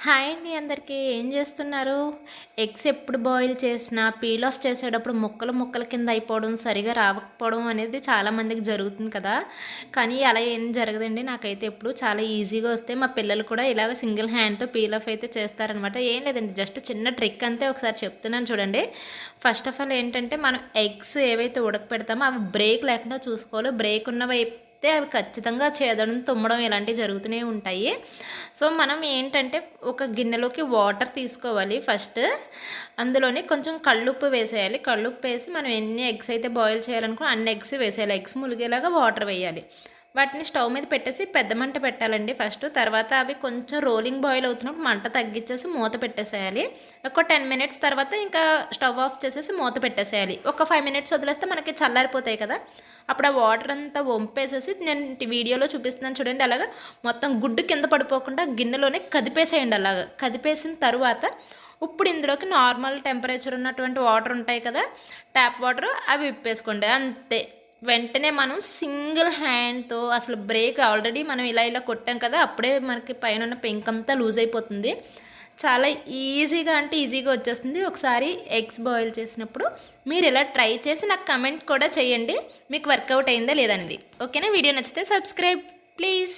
Hi అండి అందరికీ. ఏం చేస్తున్నారు? ఎగ్స్ ఎప్పుడు బాయిల్ చేసినా పీల్ ఆఫ్ చేసేటప్పుడు ముక్కలు ముక్కల కింద అయిపోవడం, సరిగా రాకపోవడం అనేది చాలామందికి జరుగుతుంది కదా. కానీ అలా ఏం జరగదండి. నాకైతే ఎప్పుడు చాలా ఈజీగా వస్తాయి. మా పిల్లలు కూడా ఇలాగ సింగిల్ హ్యాండ్తో పీల్ ఆఫ్ అయితే చేస్తారనమాట. ఏం లేదండి, జస్ట్ చిన్న ట్రిక్ అంతే. ఒకసారి చెప్తున్నాను చూడండి. ఫస్ట్ ఆఫ్ ఆల్ ఏంటంటే, మనం ఎగ్స్ ఏవైతే ఉడకపెడతామో అవి బ్రేక్ లేకుండా చూసుకోవాలి. బ్రేక్ ఉన్నవి అవి ఖచ్చితంగా చేదడం, తుమ్మడం ఇలాంటివి జరుగుతూనే ఉంటాయి. సో మనం ఏంటంటే, ఒక గిన్నెలోకి వాటర్ తీసుకోవాలి ఫస్ట్. అందులోని కొంచెం కళ్ళుప్పు వేసేయాలి. కళ్ళుప్పు వేసి మనం ఎన్ని ఎగ్స్ అయితే బాయిల్ చేయాలనుకో అన్ని ఎగ్స్ వేసేయాలి. ఎగ్స్ ములిగేలాగా వాటర్ వేయాలి. వాటిని స్టవ్ మీద పెట్టేసి పెద్ద మంట పెట్టాలండి ఫస్ట్. తర్వాత అవి కొంచెం రోలింగ్ బాయిల్ అవుతున్నప్పుడు మంట తగ్గించేసి మూత పెట్టేసేయాలి. ఒక 10 మినిట్స్ తర్వాత ఇంకా స్టవ్ ఆఫ్ చేసేసి మూత పెట్టేసేయాలి. ఒక 5 మినిట్స్ వదిలేస్తే మనకి చల్లారిపోతాయి కదా. అప్పుడు ఆ వాటర్ అంతా వంపేసేసి, నేను వీడియోలో చూపిస్తున్నాను చూడండి, అలాగా మొత్తం గుడ్డు కింద పడిపోకుండా గిన్నెలోనే కదిపేసేయండి. అలాగా కదిపేసిన తర్వాత ఇప్పుడు ఇందులోకి నార్మల్ టెంపరేచర్ ఉన్నటువంటి వాటర్ ఉంటాయి కదా, ట్యాప్ వాటర్, అవి విప్పేసుకోండి. అంతే. వెంటనే మనం సింగిల్ హ్యాండ్తో, అసలు బ్రేక్ ఆల్రెడీ మనం ఇలా ఇలా కొట్టాం కదా, అప్పుడే మనకి పైన ఉన్న పెంక్ అంతా లూజ్ అయిపోతుంది. చాలా ఈజీగా అంటే ఈజీగా వచ్చేస్తుంది. ఒకసారి ఎగ్స్ బాయిల్ చేసినప్పుడు మీరు ఇలా ట్రై చేసి నాకు కమెంట్ కూడా చేయండి, మీకు వర్కౌట్ అయిందా లేదండి. ఓకేనా? వీడియో నచ్చితే సబ్స్క్రైబ్ ప్లీజ్.